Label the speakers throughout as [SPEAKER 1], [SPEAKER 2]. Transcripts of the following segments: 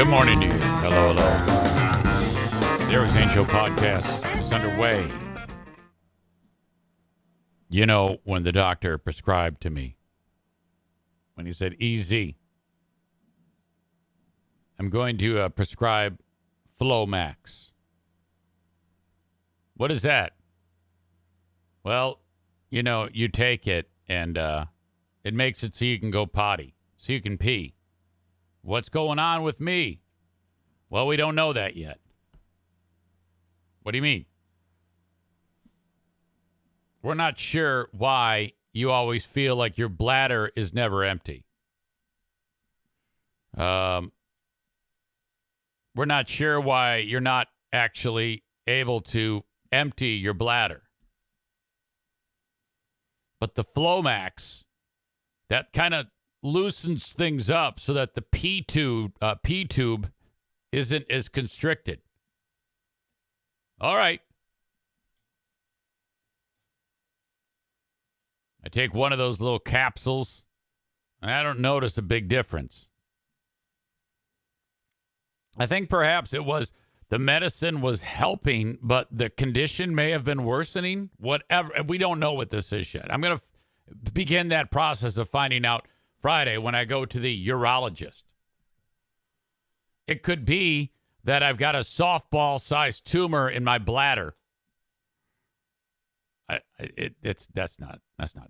[SPEAKER 1] Good morning to you. Hello, hello. The Eric Zane Show podcast is underway. You know, when the doctor prescribed to me, when he said, easy, I'm going to prescribe Flomax. What is that? Well, you know, you take it and it makes it so you can go potty, so you can pee. What's going on with me? Well, we don't know that yet. What do you mean? We're not sure why you always feel like your bladder is never empty. We're not sure why you're not actually able to empty your bladder. But the Flomax, that kind of loosens things up so that the pee tube isn't as constricted. All right. I take one of those little capsules, and I don't notice a big difference. I think perhaps it was the medicine was helping, but the condition may have been worsening. Whatever. We don't know what this is yet. I'm going to begin that process of finding out Friday when I go to the urologist. It could be that I've got a softball-sized tumor in my bladder. That's not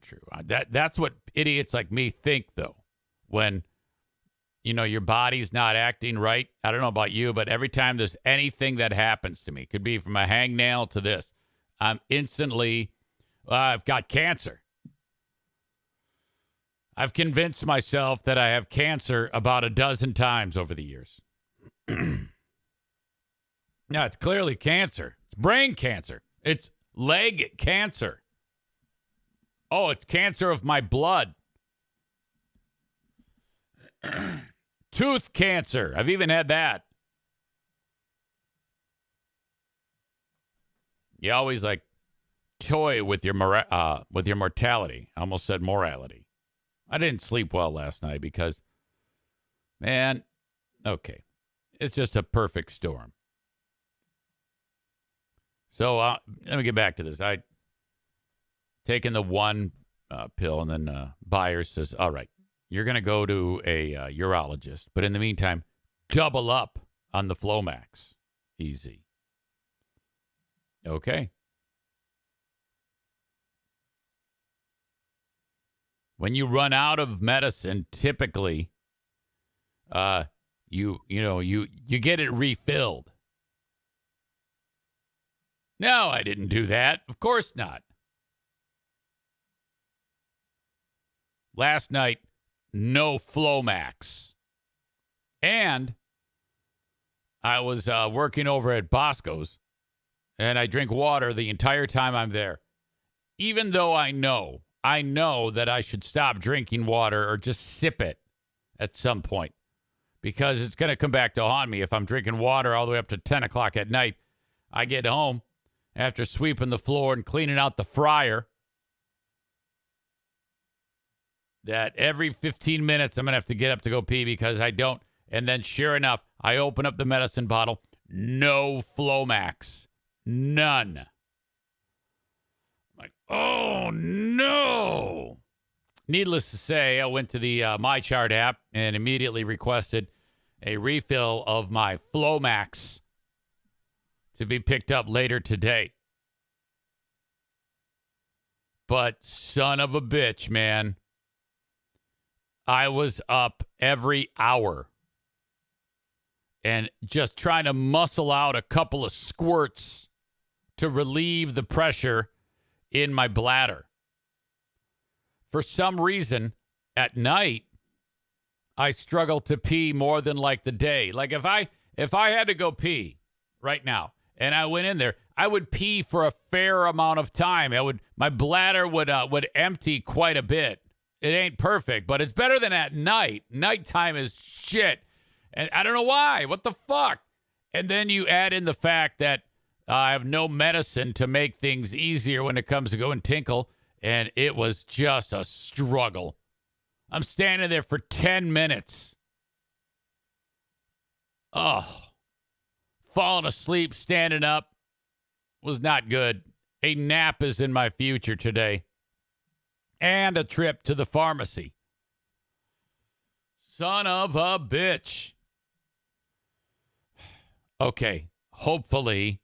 [SPEAKER 1] true. That's what idiots like me think, though. When, you know, your body's not acting right. I don't know about you, but every time there's anything that happens to me, could be from a hangnail to this, I'm instantly, I've got cancer. I've convinced myself that I have cancer about a dozen times over the years. Now, it's clearly cancer. It's brain cancer. It's leg cancer. Oh, it's cancer of my blood. Tooth cancer. I've even had that. You always like toy with your mortality. I almost said morality. I didn't sleep well last night because, man, okay. It's just a perfect storm. So let me get back to this. I taken the one pill, and then Byers says, all right, you're going to go to a urologist. But in the meantime, double up on the Flomax. Easy. Okay. When you run out of medicine, typically, you get it refilled. No, I didn't do that. Of course not. Last night, no Flomax. And I was working over at Bosco's, and I drink water the entire time I'm there. Even though I know that I should stop drinking water or just sip it at some point, because it's going to come back to haunt me if I'm drinking water all the way up to 10 o'clock at night. I get home after sweeping the floor and cleaning out the fryer, that every 15 minutes I'm going to have to get up to go pee because I don't. And then sure enough, I open up the medicine bottle. No Flomax. None. I'm like, oh, no. Needless to say, I went to the MyChart app and immediately requested a refill of my Flomax to be picked up later today. But son of a bitch, man. I was up every hour and just trying to muscle out a couple of squirts to relieve the pressure in my bladder. For some reason, at night, I struggle to pee more than like the day. Like if I had to go pee right now and I went in there, I would pee for a fair amount of time. My bladder would empty quite a bit. It ain't perfect, but it's better than at night. Nighttime is shit. And I don't know why. What the fuck? And then you add in the fact that I have no medicine to make things easier when it comes to going tinkle. And it was just a struggle. I'm standing there for 10 minutes. Oh, falling asleep, standing up was not good. A nap is in my future today. And a trip to the pharmacy. Son of a bitch. Okay, hopefully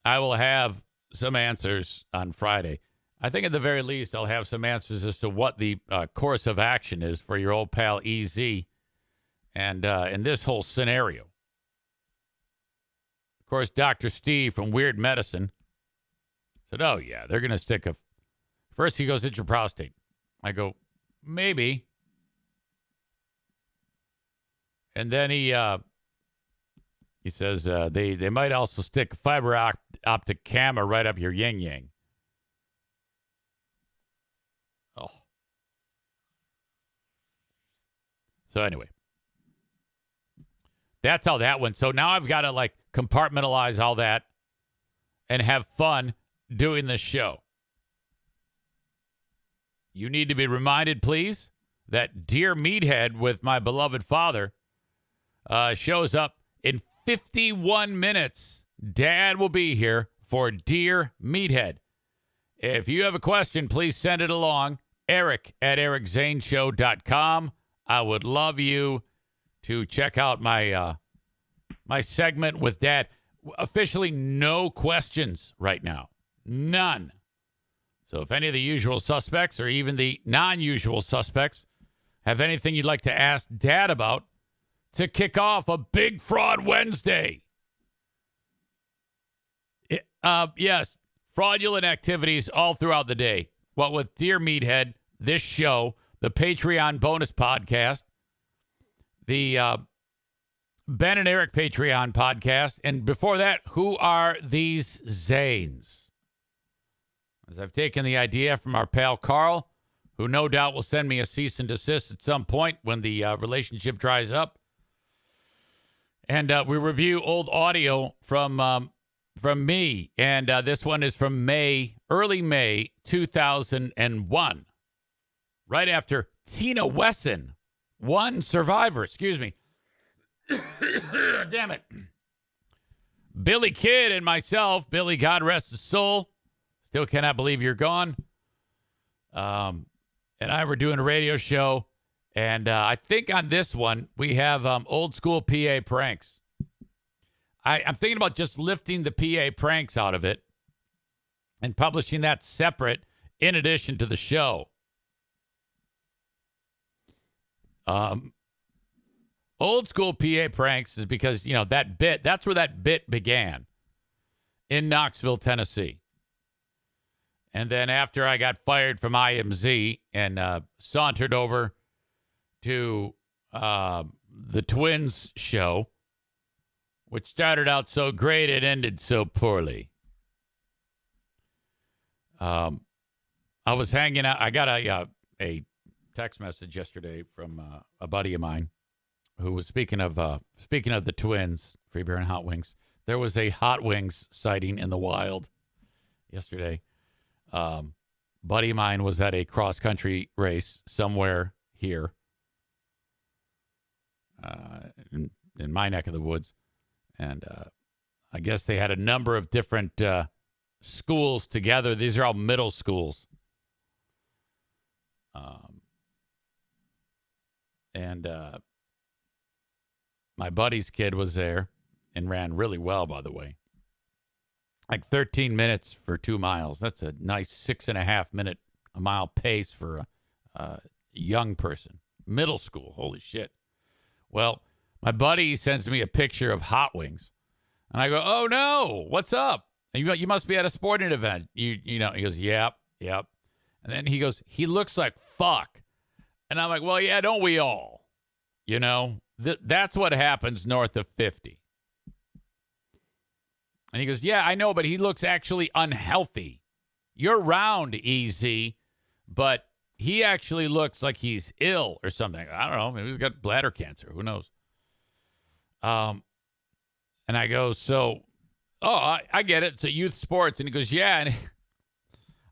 [SPEAKER 1] I will have some answers on Friday. I think at the very least I'll have some answers as to what the course of action is for your old pal EZ and in this whole scenario. Of course, Dr. Steve from Weird Medicine said, oh, yeah, they're going to stick a... First he goes, it's your prostate. I go, maybe. And then he says they might also stick a fiber optic camera right up your yin-yang. Oh. So anyway. That's how that went. So now I've got to compartmentalize all that and have fun doing this show. You need to be reminded, please, that Dear Meathead with my beloved father shows up in 51 minutes. Dad will be here for Dear Meathead. If you have a question, please send it along. Eric@ericzaneshow.com. I would love you to check out my my segment with Dad. Officially no questions right now. None. So if any of the usual suspects or even the non-usual suspects have anything you'd like to ask Dad about to kick off a Big Fraud Wednesday. Yes, fraudulent activities all throughout the day. What with Dear Meathead, this show, the Patreon bonus podcast, the Ben and Eric Patreon podcast, and before that, Who Are These Zanes? As I've taken the idea from our pal Carl, who no doubt will send me a cease and desist at some point when the relationship dries up. And we review old audio from me, and this one is from early May 2001, right after Tina Wesson won Survivor. Excuse me. Damn it. Billy Kidd and myself, Billy, God rest his soul, still cannot believe you're gone. And I were doing a radio show, and I think on this one we have old school PA pranks. I'm thinking about just lifting the PA pranks out of it and publishing that separate in addition to the show. Old school PA pranks is because, that's where that bit began in Knoxville, Tennessee. And then after I got fired from IMZ and sauntered over to the Twins show, which started out so great, it ended so poorly. I was hanging out. I got a text message yesterday from a buddy of mine who was speaking of the Twins, Free Beer and Hot Wings. There was a Hot Wings sighting in the wild yesterday. Buddy of mine was at a cross country race somewhere here in my neck of the woods. And I guess they had a number of different schools together. These are all middle schools. And my buddy's kid was there and ran really well, by the way. Like 13 minutes for 2 miles. That's a nice 6.5 minute a mile pace for a young person. Middle school. Holy shit. Well, my buddy sends me a picture of Hot Wings. And I go, oh, no, what's up? And you must be at a sporting event. He goes, yep. And then he goes, he looks like fuck. And I'm like, well, yeah, don't we all? That's what happens north of 50. And he goes, yeah, I know, but he looks actually unhealthy. You're round, EZ, but he actually looks like he's ill or something. I don't know. Maybe he's got bladder cancer. Who knows? And I go, I get it. It's a youth sports. And he goes, yeah. And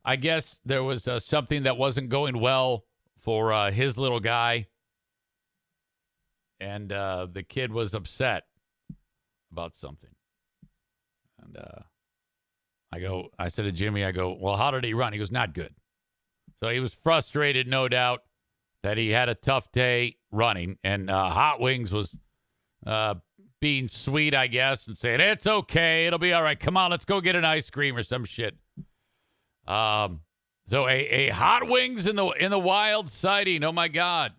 [SPEAKER 1] I guess there was something that wasn't going well for his little guy. And the kid was upset. about something. And I said to Jimmy, well, how did he run? He goes, not good. So he was frustrated, no doubt, that he had a tough day running. And Hot Wings was being sweet, I guess, and saying, it's okay. It'll be all right. Come on, let's go get an ice cream or some shit. So a Hot Wings in the wild sighting. Oh, my God.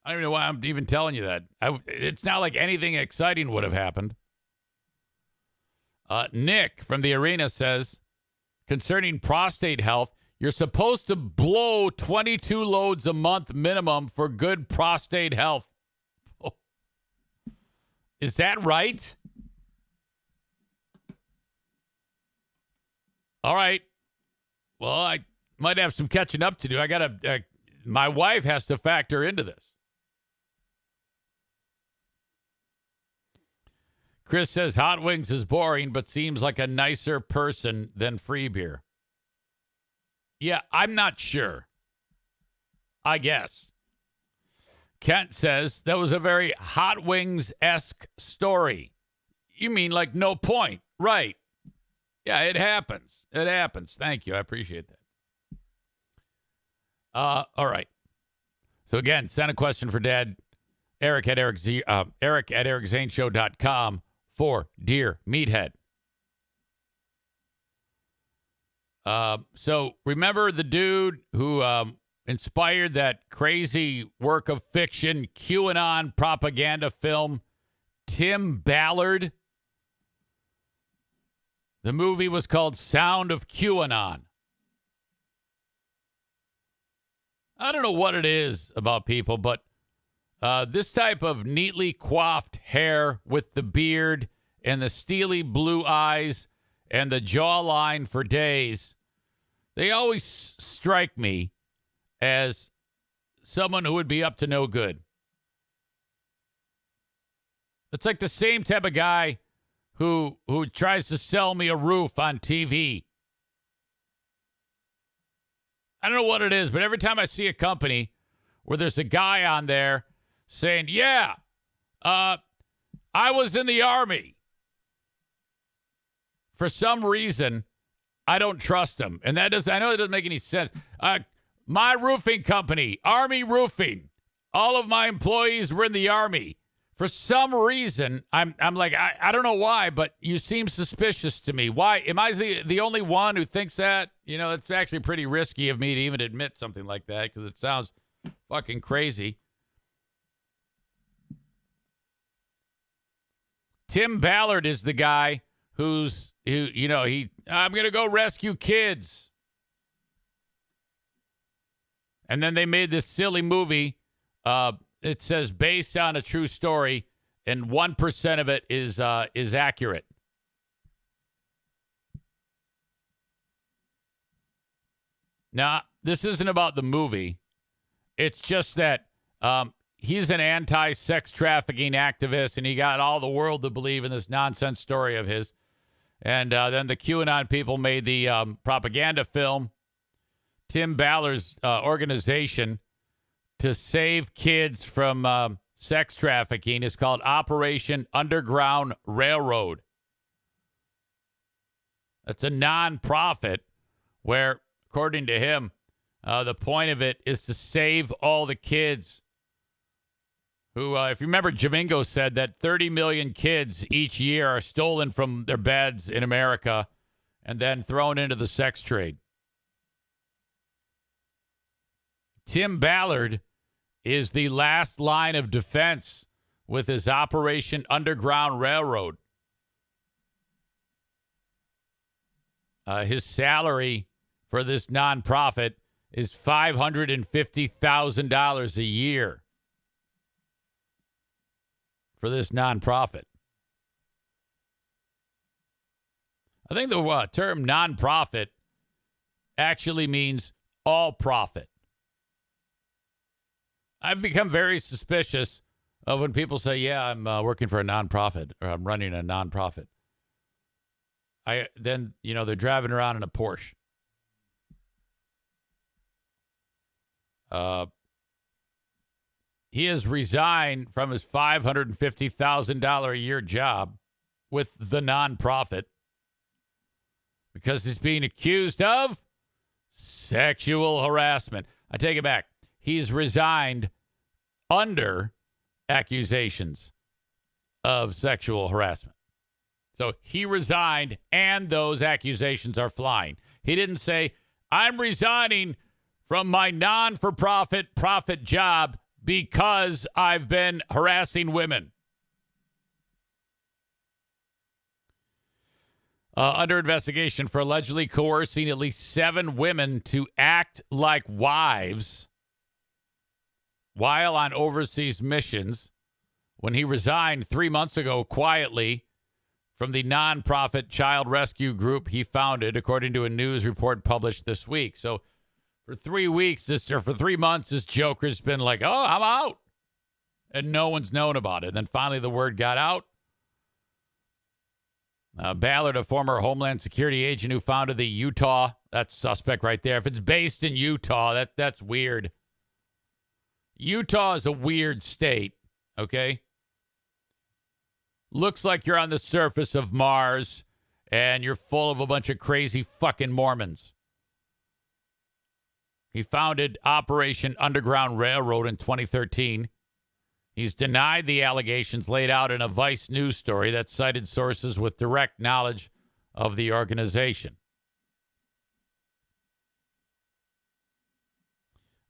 [SPEAKER 1] I don't even know why I'm even telling you that. It's not like anything exciting would have happened. Nick from the arena says, concerning prostate health, you're supposed to blow 22 loads a month minimum for good prostate health. Oh. Is that right? All right. Well, I might have some catching up to do. My wife has to factor into this. Chris says Hot Wings is boring, but seems like a nicer person than free beer. Yeah, I'm not sure. I guess. Kent says that was a very Hot Wings-esque story. You mean like no point? Right. Yeah, it happens. It happens. Thank you. I appreciate that. All right. So again, send a question for Dad. Eric at ericzaneshow.com for Dear Meathead. So remember the dude who inspired that crazy work of fiction, QAnon propaganda film, Tim Ballard? The movie was called Sound of QAnon. I don't know what it is about people, but this type of neatly coiffed hair with the beard and the steely blue eyes and the jawline for days, they always strike me as someone who would be up to no good. It's like the same type of guy who tries to sell me a roof on TV. I don't know what it is, but every time I see a company where there's a guy on there saying, yeah, I was in the Army. For some reason, I don't trust him. And I know it doesn't make any sense. My roofing company, Army Roofing, all of my employees were in the Army. For some reason, I'm like, I don't know why, but you seem suspicious to me. Why? Am I the only one who thinks that? You know, it's actually pretty risky of me to even admit something like that because it sounds fucking crazy. Tim Ballard is the guy I'm going to go rescue kids. And then they made this silly movie. It says based on a true story, and 1% of it is accurate. Now, this isn't about the movie. It's just that he's an anti-sex trafficking activist, and he got all the world to believe in this nonsense story of his. And then the QAnon people made the propaganda film. Tim Ballard's organization to save kids from sex trafficking is called Operation Underground Railroad. It's a nonprofit where, according to him, the point of it is to save all the kids who, if you remember, Jamingo said that 30 million kids each year are stolen from their beds in America and then thrown into the sex trade. Tim Ballard is the last line of defense with his Operation Underground Railroad. His salary for this nonprofit is $550,000 a year for this nonprofit. I think the term nonprofit actually means all profit. I've become very suspicious of when people say, yeah, I'm working for a nonprofit or I'm running a nonprofit. Then they're driving around in a Porsche. he has resigned from his $550,000 a year job with the nonprofit because he's being accused of sexual harassment. I take it back. He's resigned under accusations of sexual harassment. So he resigned, and those accusations are flying. He didn't say, I'm resigning from my non-for-profit profit job because I've been harassing women. Under investigation for allegedly coercing at least 7 women to act like wives while on overseas missions when he resigned 3 months ago quietly from the nonprofit child rescue group he founded, according to a news report published this week. So for 3 months, this joker's been like, oh, I'm out. And no one's known about it. And then finally the word got out. Ballard, a former Homeland Security agent who founded the Utah, that's suspect right there. If it's based in Utah, that's weird. Utah is a weird state, okay? Looks like you're on the surface of Mars and you're full of a bunch of crazy fucking Mormons. He founded Operation Underground Railroad in 2013. He's denied the allegations laid out in a Vice news story that cited sources with direct knowledge of the organization.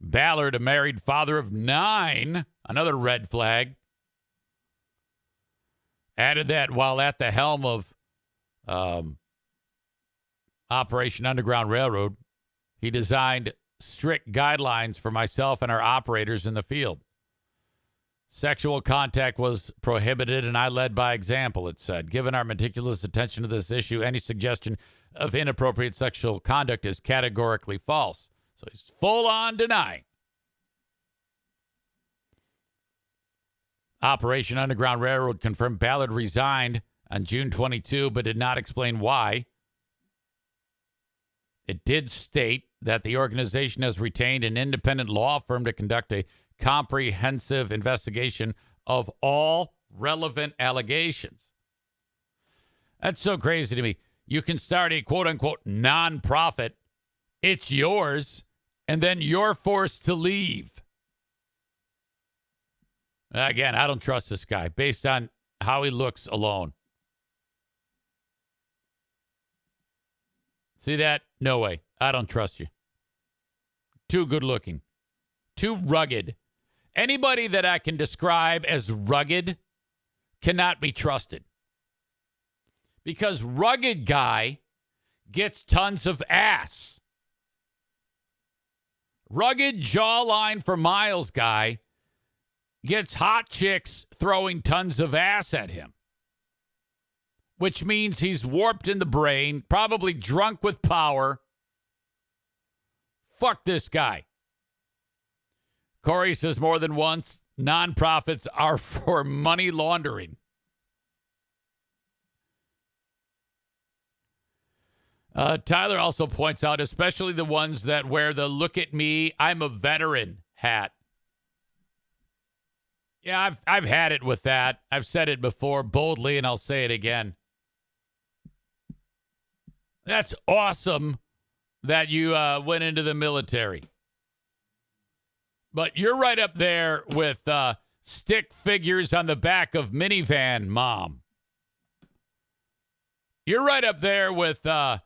[SPEAKER 1] Ballard, a married father of 9, another red flag, added that while at the helm of Operation Underground Railroad, he designed strict guidelines for myself and our operators in the field. Sexual contact was prohibited, and I led by example, it said. Given our meticulous attention to this issue, any suggestion of inappropriate sexual conduct is categorically false. So he's full on denying. Operation Underground Railroad confirmed Ballard resigned on June 22, but did not explain why. It did state that the organization has retained an independent law firm to conduct a comprehensive investigation of all relevant allegations. That's so crazy to me. You can start a quote-unquote nonprofit. It's yours, and then you're forced to leave. Again, I don't trust this guy based on how he looks alone. See that? No way. I don't trust you. Too good looking. Too rugged. Anybody that I can describe as rugged cannot be trusted. Because rugged guy gets tons of ass. Rugged jawline for miles guy gets hot chicks throwing tons of ass at him. Which means he's warped in the brain, probably drunk with power. Fuck this guy. Corey says more than once, nonprofits are for money laundering. Tyler also points out, especially the ones that wear the "look at me, I'm a veteran" hat. Yeah, I've had it with that. I've said it before boldly, and I'll say it again. That's awesome that you went into the military. But you're right up there with stick figures on the back of minivan mom. You're right up there with a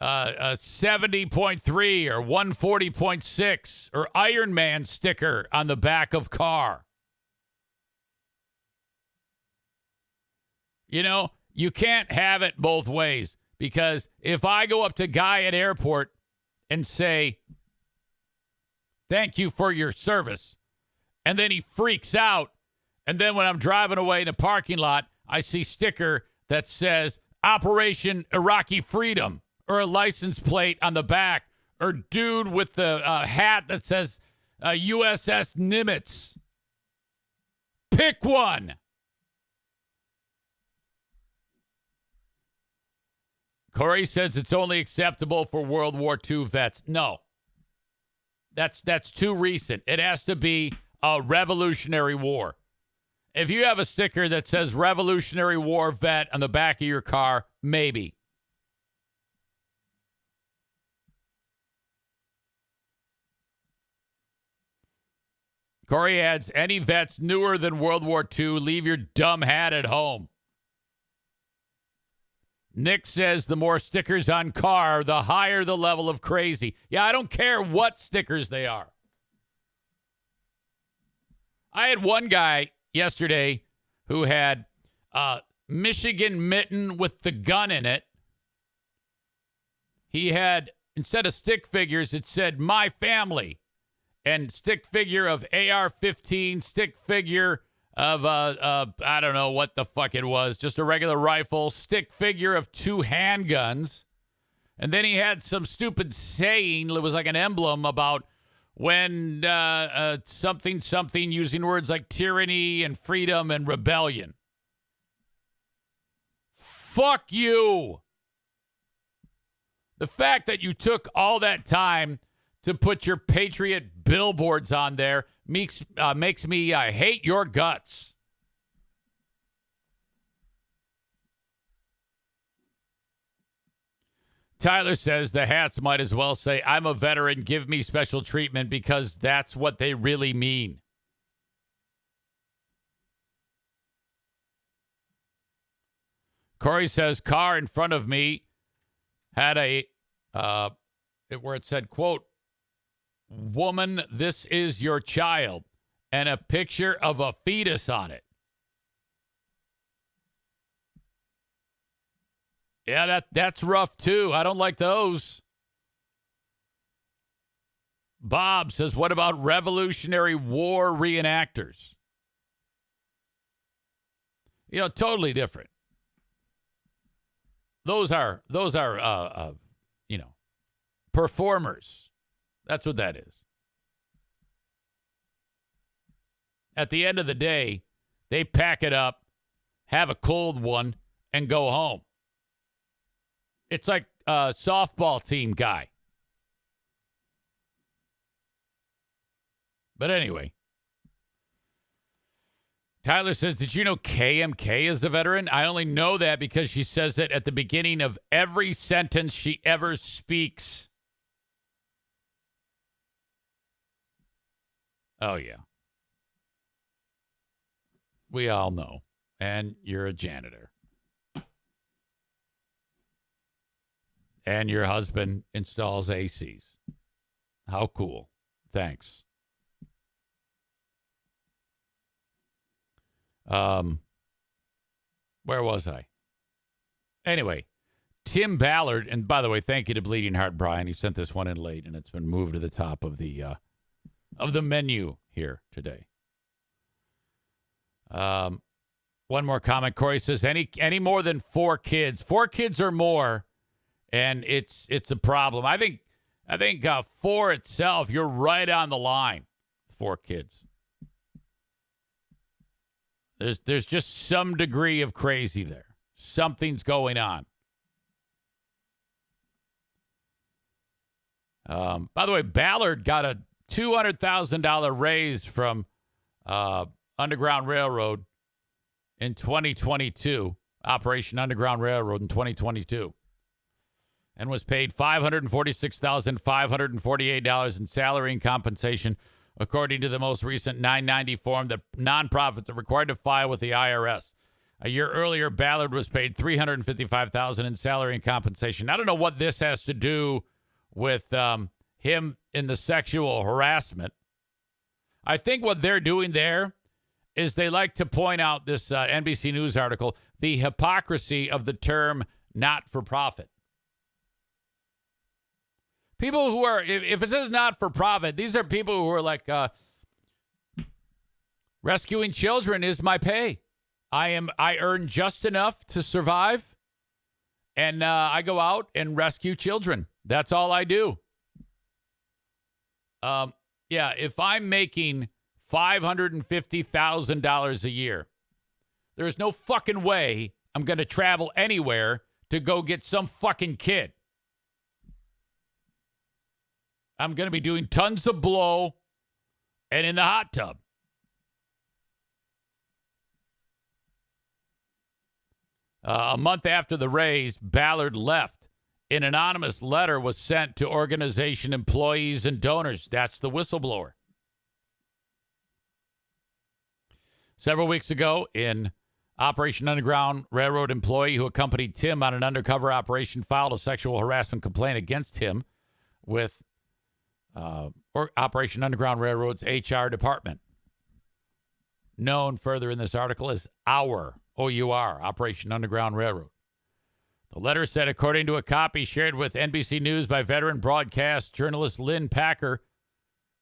[SPEAKER 1] 70.3 or 140.6 or Iron Man sticker on the back of car. You know, you can't have it both ways, because if I go up to Guy at airport and say, "Thank you for your service," and then he freaks out, and then when I'm driving away in the parking lot, I see sticker that says Operation Iraqi Freedom, or a license plate on the back, or dude with the hat that says USS Nimitz. Pick one. Corey says it's only acceptable for World War II vets. No. That's too recent. It has to be a Revolutionary War. If you have a sticker that says Revolutionary War vet on the back of your car, maybe. Corey adds, any vets newer than World War II, leave your dumb hat at home. Nick says the more stickers on car, the higher the level of crazy. Yeah, I don't care what stickers they are. I had one guy yesterday who had Michigan mitten with the gun in it. He had, instead of stick figures, it said my family. And stick figure of AR-15, stick figure of, I don't know what the fuck it was, just a regular rifle, stick figure of 2 handguns. And then he had some stupid saying, it was like an emblem about when something using words like tyranny and freedom and rebellion. Fuck you. The fact that you took all that time to put your patriot billboards on there makes me hate your guts. Tyler says the hats might as well say, I'm a veteran, give me special treatment, because that's what they really mean. Corey says, car in front of me had where it said, quote, woman, this is your child, and a picture of a fetus on it. Yeah, that's rough too. I don't like those. Bob says, what about Revolutionary War reenactors? You know, totally different. Those are performers. That's what that is. At the end of the day, they pack it up, have a cold one, and go home. It's like a softball team guy. But anyway, Tyler says, did you know KMK is a veteran? I only know that because she says it at the beginning of every sentence she ever speaks. Oh, yeah. We all know. And you're a janitor. And your husband installs ACs. How cool. Thanks. Where was I? Anyway, Tim Ballard, and by the way, thank you to Bleeding Heart Brian. He sent this one in late, and it's been moved to the top of the menu here today. One more comment. Corey says, any more than 4 kids, 4 kids or more, and it's a problem. I think 4 itself, you're right on the line. 4 kids. There's just some degree of crazy there. Something's going on. By the way, Ballard got a $200,000 raise from Underground Railroad in 2022, Operation Underground Railroad in 2022, and was paid $546,548 in salary and compensation, according to the most recent 990 form that nonprofits are required to file with the IRS. A year earlier, Ballard was paid $355,000 in salary and compensation. I don't know what this has to do with him in the sexual harassment. I think what they're doing there is they like to point out this NBC News article, the hypocrisy of the term not-for-profit. People who are, if it says not-for-profit, these are people who are like, rescuing children is my pay. I earn just enough to survive, and I go out and rescue children. That's all I do. Yeah, if I'm making $550,000 a year, there's no fucking way I'm going to travel anywhere to go get some fucking kid. I'm going to be doing tons of blow and in the hot tub. A month after the raise, Ballard left. An anonymous letter was sent to organization employees and donors. That's the whistleblower. Several weeks ago, in Operation Underground Railroad employee who accompanied Tim on an undercover operation filed a sexual harassment complaint against him with Operation Underground Railroad's HR department. Known further in this article as OUR, Operation Underground Railroad. The letter said, according to a copy shared with NBC News by veteran broadcast journalist Lynn Packer,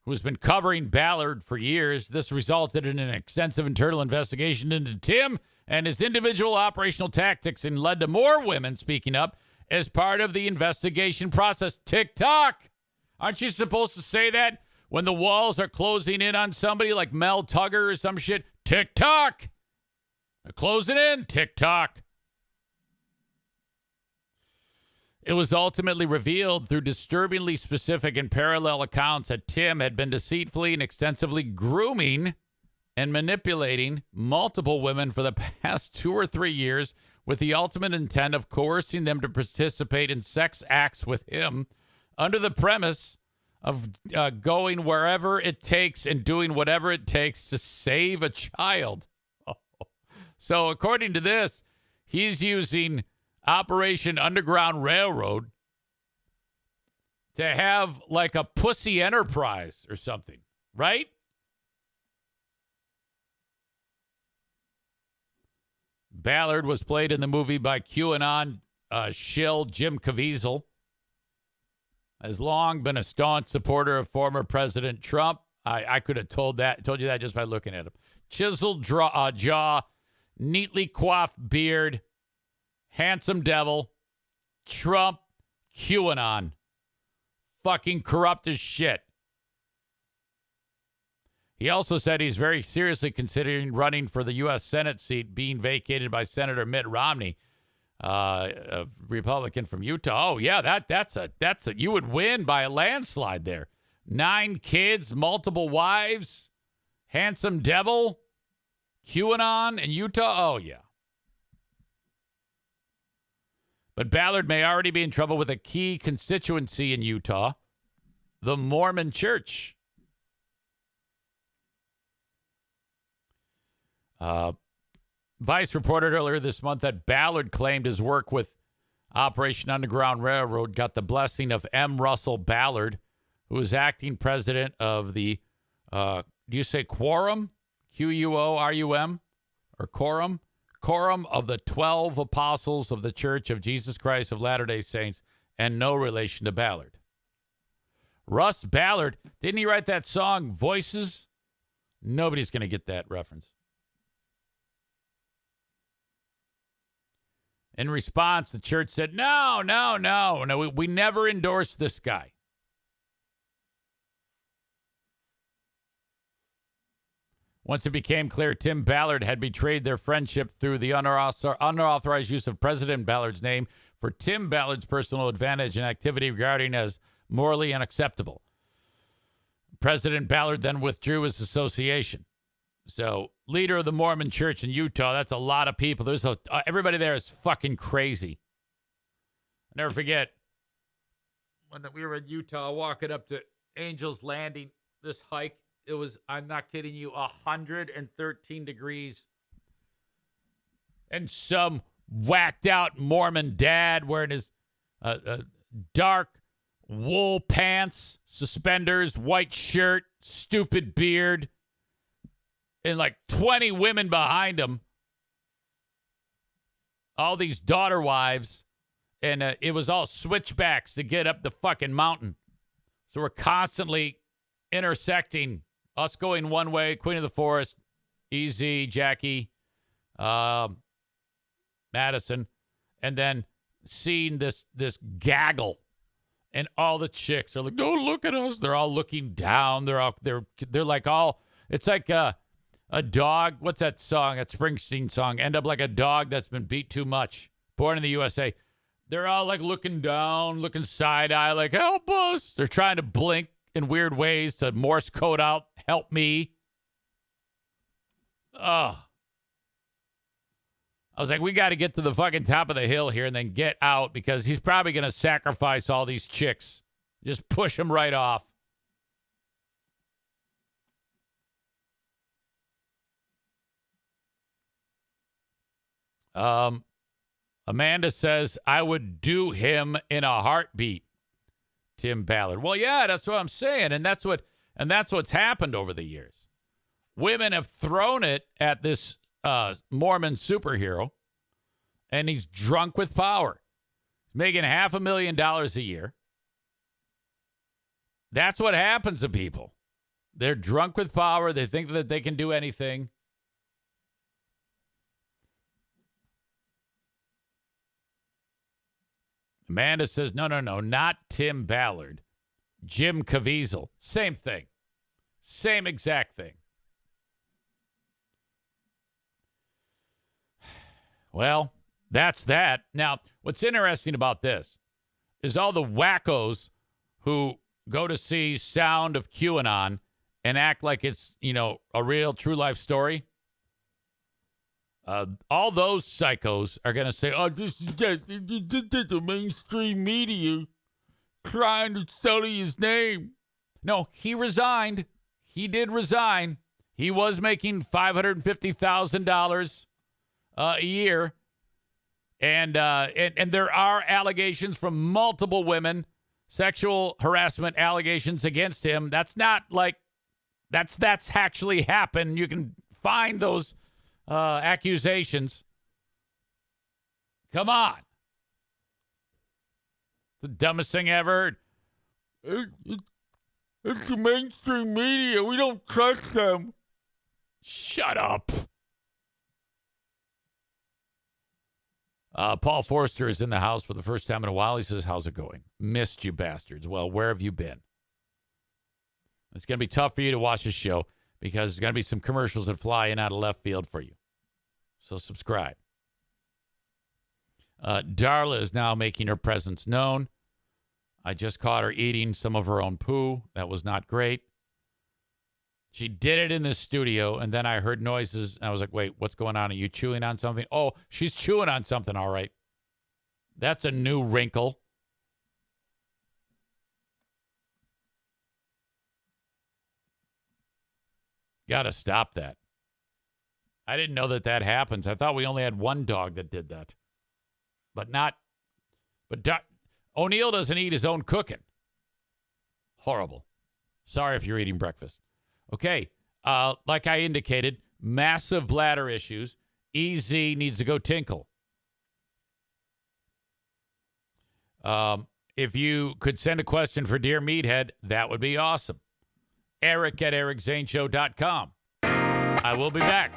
[SPEAKER 1] who has been covering Ballard for years, this resulted in an extensive internal investigation into Tim and his individual operational tactics and led to more women speaking up as part of the investigation process. TikTok! Aren't you supposed to say that when the walls are closing in on somebody like Mel Tugger or some shit? TikTok! They're closing in. TikTok. It was ultimately revealed through disturbingly specific and parallel accounts that Tim had been deceitfully and extensively grooming and manipulating multiple women for the past 2 or 3 years with the ultimate intent of coercing them to participate in sex acts with him under the premise of going wherever it takes and doing whatever it takes to save a child. So according to this, he's using Operation Underground Railroad to have like a pussy enterprise or something, right? Ballard was played in the movie by QAnon shill Jim Caviezel. Has long been a staunch supporter of former President Trump. I could have told you that just by looking at him. Chiseled jaw, neatly coiffed beard, handsome devil, Trump, QAnon. Fucking corrupt as shit. He also said he's very seriously considering running for the U.S. Senate seat being vacated by Senator Mitt Romney, a Republican from Utah. Oh, yeah, that's a you would win by a landslide there. 9 kids, multiple wives, handsome devil, QAnon in Utah. Oh, yeah. But Ballard may already be in trouble with a key constituency in Utah, the Mormon Church. Vice reported earlier this month that Ballard claimed his work with Operation Underground Railroad got the blessing of M. Russell Ballard, who is acting president of the, do you say quorum? Quorum? Or quorum? Quorum of the 12 Apostles of the Church of Jesus Christ of Latter-day Saints, and no relation to Ballard. Russ Ballard, didn't he write that song, Voices? Nobody's going to get that reference. In response, the church said, no, we never endorsed this guy. Once it became clear Tim Ballard had betrayed their friendship through the unauthorized use of President Ballard's name for Tim Ballard's personal advantage and activity regarding as morally unacceptable, President Ballard then withdrew his association. So, leader of the Mormon Church in Utah, that's a lot of people. Everybody there is fucking crazy. I'll never forget when we were in Utah walking up to Angel's Landing, this hike. It was, I'm not kidding you, 113 degrees. And some whacked out Mormon dad wearing his dark wool pants, suspenders, white shirt, stupid beard, and like 20 women behind him. All these daughter wives. And it was all switchbacks to get up the fucking mountain. So we're constantly intersecting. Us going one way, Queen of the Forest, Easy, Jackie, Madison, and then seeing this gaggle, and all the chicks are like, "Don't look at us." They're all looking down. They're like all. It's like a dog. What's that song? That Springsteen song. End up like a dog that's been beat too much. Born in the USA. They're all like looking down, looking side eye, like help us. They're trying to blink in weird ways to Morse code out, help me. Oh. I was like, we got to get to the fucking top of the hill here and then get out because he's probably going to sacrifice all these chicks. Just push them right off. Amanda says, I would do him in a heartbeat. Tim Ballard. Well, yeah, that's what I'm saying. And that's what's happened over the years. Women have thrown it at this Mormon superhero, and he's drunk with power. Making $500,000 a year. That's what happens to people. They're drunk with power. They think that they can do anything. Amanda says, no, not Tim Ballard. Jim Caviezel. Same thing. Same exact thing. Well, that's that. Now, what's interesting about this is all the wackos who go to see Sound of QAnon and act like it's, a real true life story. All those psychos are going to say, oh, this is just the mainstream media trying to sully his name. No, he resigned. He did resign. He was making $550,000 a year. And there are allegations from multiple women, sexual harassment allegations against him. That's not like that's actually happened. You can find those accusations. Come on. The dumbest thing ever. It's the mainstream media. We don't trust them. Shut up. Paul Forster is in the house for the first time in a while. He says, how's it going? Missed you bastards. Well, where have you been? It's going to be tough for you to watch this show because there's going to be some commercials that fly in out of left field for you. So subscribe. Darla is now making her presence known. I just caught her eating some of her own poo. That was not great. She did it in the studio, and then I heard noises. And I was like, wait, what's going on? Are you chewing on something? Oh, she's chewing on something, all right. That's a new wrinkle. Got to stop that. I didn't know that happens. I thought we only had one dog that did that. But O'Neill doesn't eat his own cooking. Horrible. Sorry if you're eating breakfast. Okay, like I indicated, massive bladder issues. EZ needs to go tinkle. If you could send a question for Dear Meathead, that would be awesome. Eric at ericzaneshow.com. I will be back.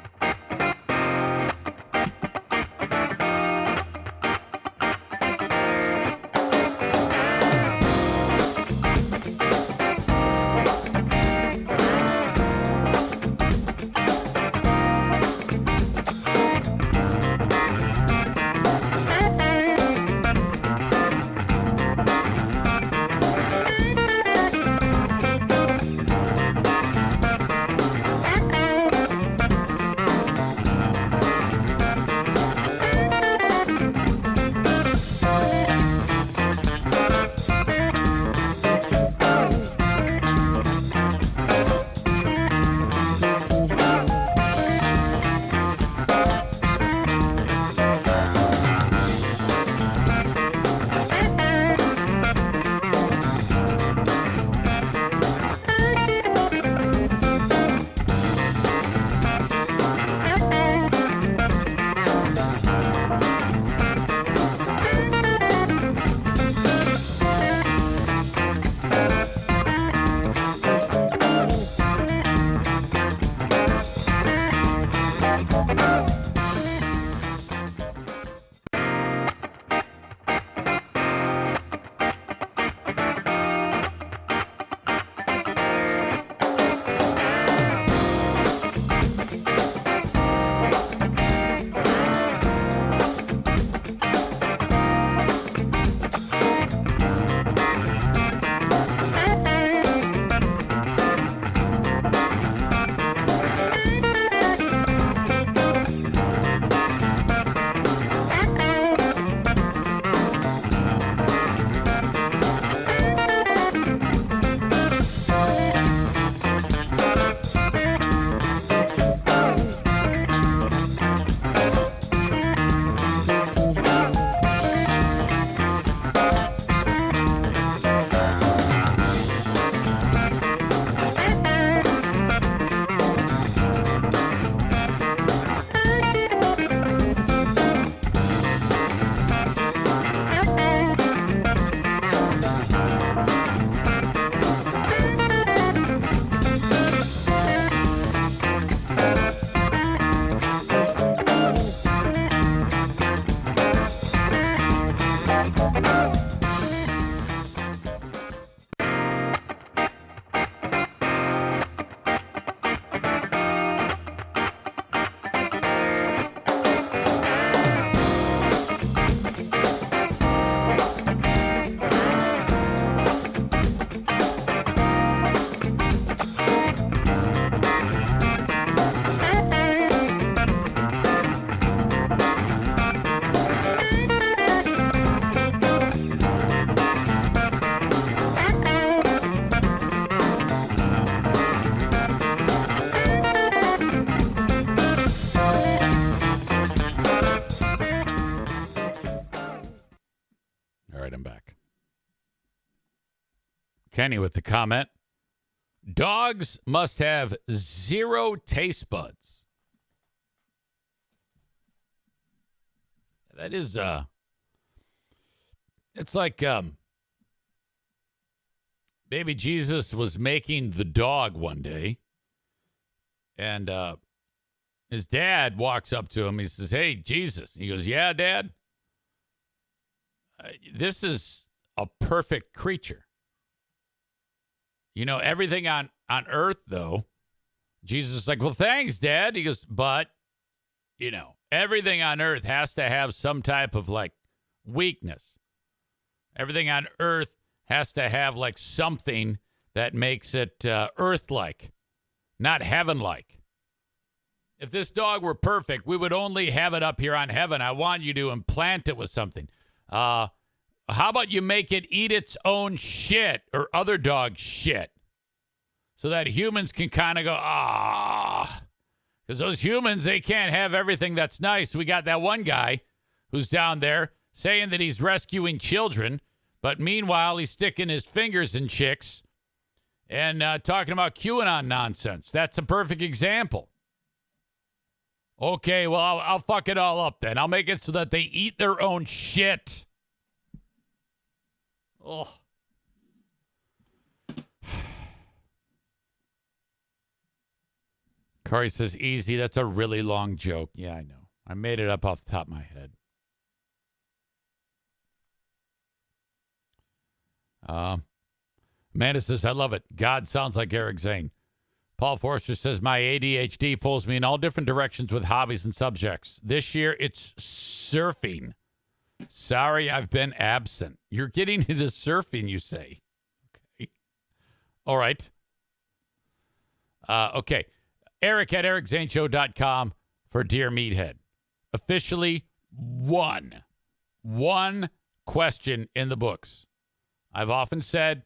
[SPEAKER 1] All right, I'm back. Kenny with the comment. Dogs must have 0 taste buds. That is, it's like, baby Jesus was making the dog one day. And, his dad walks up to him. He says, "Hey, Jesus." He goes, "Yeah, Dad. This is a perfect creature. You know, everything on earth, though." Jesus is like, "Well, thanks, Dad." He goes, "But, you know, everything on earth has to have some type of, like, weakness. Everything on earth has to have, like, something that makes it earth-like, not heaven-like. If this dog were perfect, we would only have it up here on heaven. I want you to implant it with something. How about you make it eat its own shit or other dog shit so that humans can kind of go, ah. Because those humans, they can't have everything that's nice. We got that one guy who's down there saying that he's rescuing children, but meanwhile, he's sticking his fingers in chicks and talking about QAnon nonsense. That's a perfect example. Okay, well, I'll fuck it all up then. I'll make it so that they eat their own shit. Oh. Corey says, easy. That's a really long joke. Yeah, I know. I made it up off the top of my head. Amanda says, I love it. God sounds like Eric Zane. Paul Forster says, my ADHD pulls me in all different directions with hobbies and subjects. This year, it's surfing. Sorry, I've been absent. You're getting into surfing, you say. Okay. All right. Okay. Eric at ericzaneshow.com for Dear Meathead. Officially one question in the books. I've often said,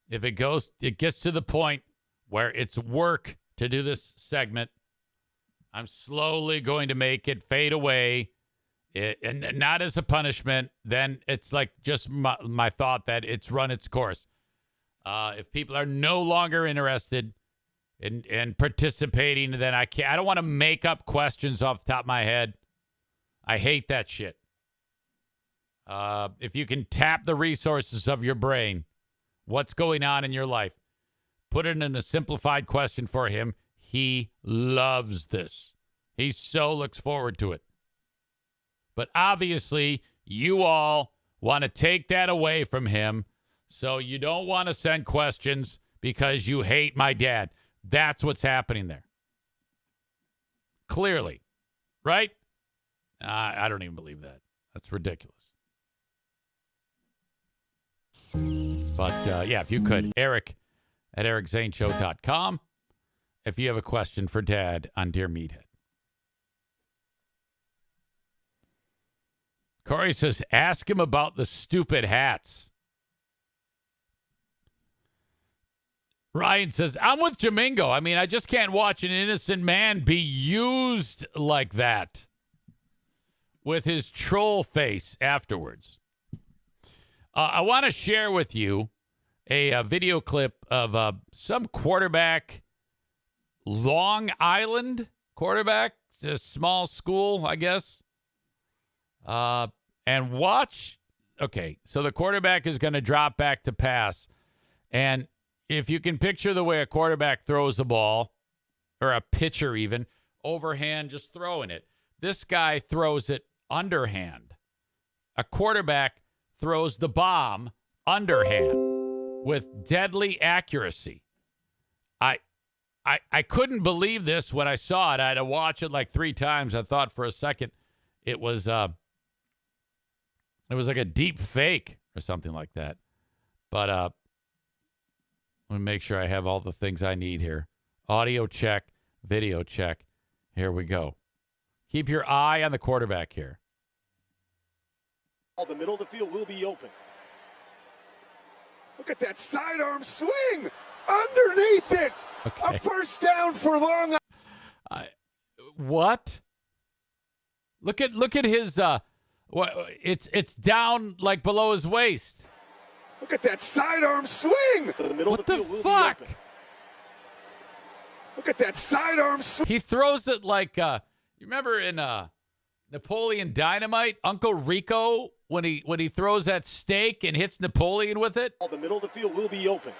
[SPEAKER 1] if it gets to the point where it's work to do this segment, I'm slowly going to make it fade away, and not as a punishment. Then it's like just my thought that it's run its course. If people are no longer interested in participating, then I don't want to make up questions off the top of my head. I hate that shit. If you can tap the resources of your brain, what's going on in your life, put it in a simplified question for him. He loves this. He so looks forward to it. But obviously, you all want to take that away from him, so you don't want to send questions because you hate my dad. That's what's happening there. Clearly. Right? I don't even believe that. That's ridiculous. But, yeah, if you could, Eric at ericzaneshow.com if you have a question for Dad on Dear Meathead. Corey says, ask him about the stupid hats. Ryan says, I'm with Jamingo. I mean, I just can't watch an innocent man be used like that with his troll face afterwards. I want to share with you a video clip of some quarterback, Long Island quarterback, it's a small school, I guess. And watch. Okay, so the quarterback is going to drop back to pass. And if you can picture the way a quarterback throws the ball, or a pitcher even, overhand, just throwing it. This guy throws it underhand. A quarterback throws the bomb underhand with deadly accuracy. I couldn't believe this when I saw it. I had to watch it like 3 times. I thought for a second it was like a deep fake or something like that. But let me make sure I have all the things I need here. Audio check, video check. Here we go. Keep your eye on the quarterback here.
[SPEAKER 2] The middle of the field will be open. Look at that sidearm swing underneath it. Okay. A first down for Long Island.
[SPEAKER 1] What? Look at his It's down like below his waist.
[SPEAKER 2] Look at that sidearm swing.
[SPEAKER 1] What the fuck?
[SPEAKER 2] Look at that sidearm swing.
[SPEAKER 1] He throws it like you remember in Napoleon Dynamite, Uncle Rico, when he throws that steak and hits Napoleon with it.
[SPEAKER 3] The middle of the field will be open.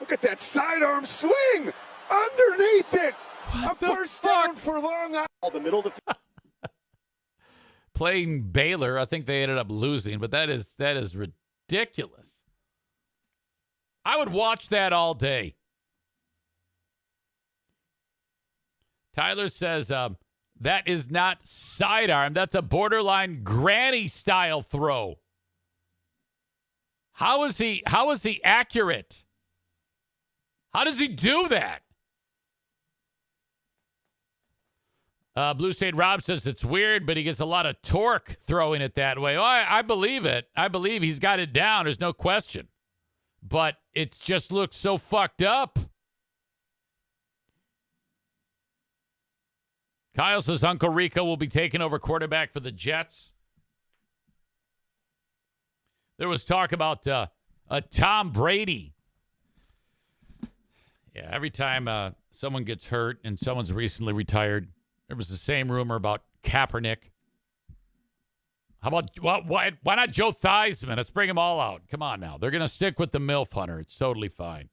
[SPEAKER 2] Look at that sidearm swing underneath it.
[SPEAKER 1] What
[SPEAKER 2] a first down for Long Island.
[SPEAKER 3] The middle of the field.
[SPEAKER 1] Playing Baylor, I think they ended up losing, but that is ridiculous. I would watch that all day. Tyler says that is not sidearm. That's a borderline granny style throw. How is he accurate? How does he do that? Blue State Rob says it's weird, but he gets a lot of torque throwing it that way. Oh, I believe it. I believe he's got it down. There's no question. But it just looks so fucked up. Kyle says Uncle Rico will be taking over quarterback for the Jets. There was talk about Tom Brady. Yeah, every time someone gets hurt and someone's recently retired, there was the same rumor about Kaepernick. How about why not Joe Theismann? Let's bring them all out. Come on now. They're going to stick with the MILF hunter. It's totally fine.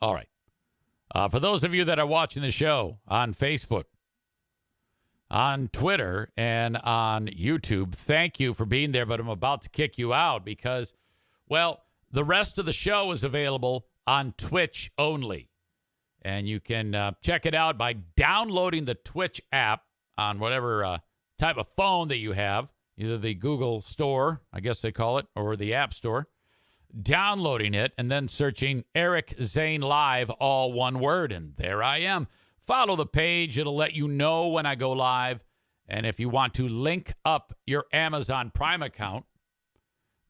[SPEAKER 1] All right. For those of you that are watching the show on Facebook, on Twitter, and on YouTube, thank you for being there, but I'm about to kick you out because, well, the rest of the show is available on Twitch only. And you can check it out by downloading the Twitch app on whatever type of phone that you have, either the Google Store, I guess they call it, or the App Store. Downloading it and then searching Eric Zane Live, all one word, and there I am. Follow the page. It'll let you know when I go live. And if you want to link up your Amazon Prime account,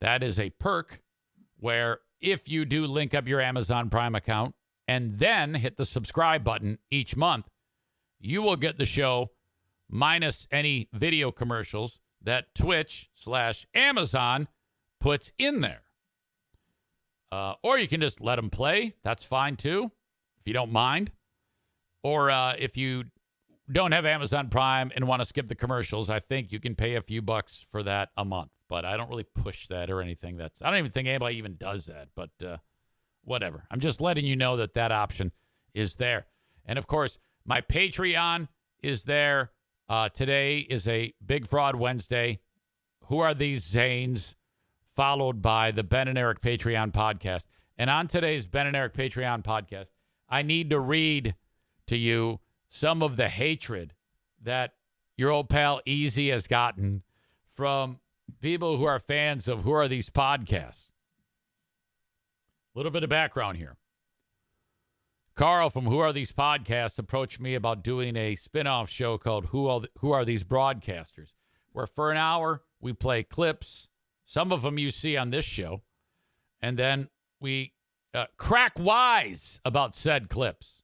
[SPEAKER 1] that is a perk where if you do link up your Amazon Prime account and then hit the subscribe button each month, you will get the show minus any video commercials that Twitch/Amazon puts in there. Or you can just let them play. That's fine, too, if you don't mind. Or if you don't have Amazon Prime and want to skip the commercials, I think you can pay a few bucks for that a month. But I don't really push that or anything. I don't even think anybody even does that. But whatever. I'm just letting you know that option is there. And, of course, my Patreon is there. Today is a Big Fraud Wednesday. Who are these Zanes? Followed by the Ben and Eric Patreon podcast. And on today's Ben and Eric Patreon podcast, I need to read to you some of the hatred that your old pal Easy has gotten from people who are fans of Who Are These Podcasts. A little bit of background here. Carl from Who Are These Podcasts approached me about doing a spinoff show called Who Are These Broadcasters, where for an hour we play clips. Some of them you see on this show. And then we crack wise about said clips.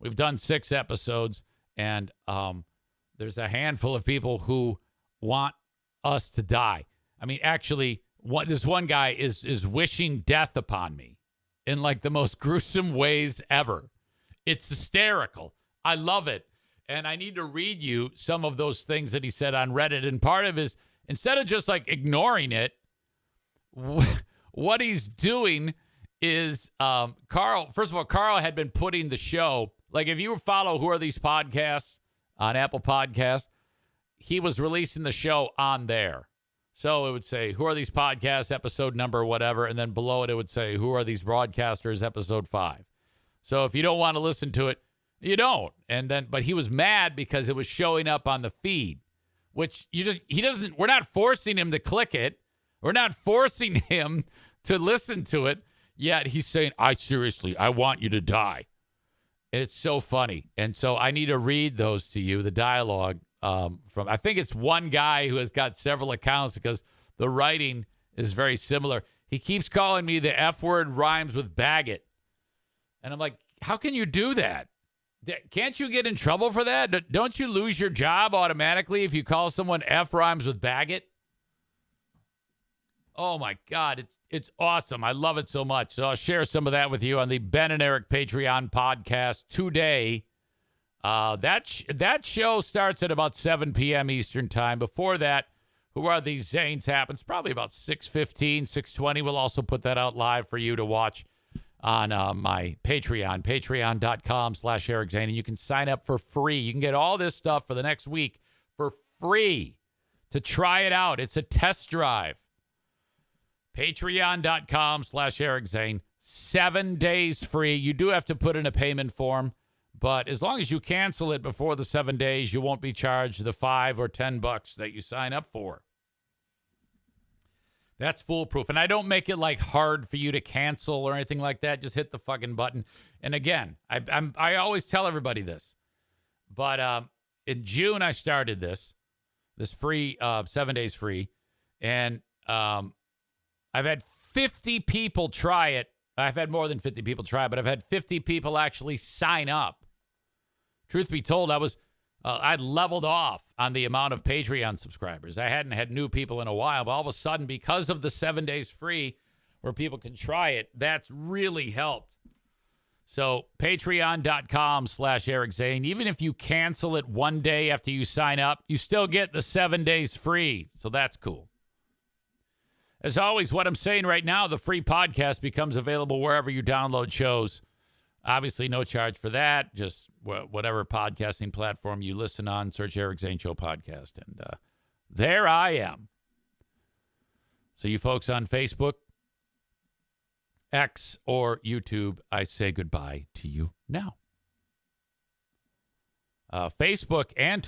[SPEAKER 1] We've done 6 episodes, and there's a handful of people who want us to die. I mean, actually, this one guy is wishing death upon me in like the most gruesome ways ever. It's hysterical. I love it. And I need to read you some of those things that he said on Reddit. And part of his, instead of just like ignoring it, what he's doing is Carl. First of all, Carl had been putting the show, like if you follow Who Are These Podcasts on Apple Podcasts, he was releasing the show on there. So it would say, Who Are These Podcasts, episode number, whatever. And then below it would say, Who Are These Broadcasters, episode 5. So if you don't want to listen to it, you don't. But he was mad because it was showing up on the feed, which we're not forcing him to click it. We're not forcing him to listen to it. Yet he's saying, I want you to die. And it's so funny. And so I need to read those to you, the dialogue from, I think it's one guy who has got several accounts because the writing is very similar. He keeps calling me the F word rhymes with Baggett. And I'm like, how can you do that? Can't you get in trouble for that? Don't you lose your job automatically if you call someone F rhymes with Baggett? Oh, my God. It's awesome. I love it so much. So I'll share some of that with you on the Ben and Eric Patreon podcast today. That show starts at about 7 p.m. Eastern time. Before that, Who Are These Zanes happens probably about 6:15, 6:20. We'll also put that out live for you to watch on my Patreon, patreon.com/Eric Zane. And you can sign up for free. You can get all this stuff for the next week for free to try it out. It's a test drive. Patreon.com/Eric Zane. 7 days free. You do have to put in a payment form, but as long as you cancel it before the 7 days, you won't be charged the $5 or $10 that you sign up for. That's foolproof. And I don't make it like hard for you to cancel or anything like that. Just hit the fucking button. And again, I always tell everybody this, but in June I started this free 7 days free, and I've had 50 people try it. I've had more than 50 people try it, but I've had 50 people actually sign up. Truth be told, I'd leveled off on the amount of Patreon subscribers. I hadn't had new people in a while, but all of a sudden, because of the 7 days free where people can try it, that's really helped. So patreon.com/Eric Zane. Even if you cancel it one day after you sign up, you still get the 7 days free. So that's cool. As always, what I'm saying right now, the free podcast becomes available wherever you download shows. Obviously, no charge for that. Just whatever podcasting platform you listen on, search Eric Zane Show Podcast. And there I am. So you folks on Facebook, X, or YouTube, I say goodbye to you now. Facebook and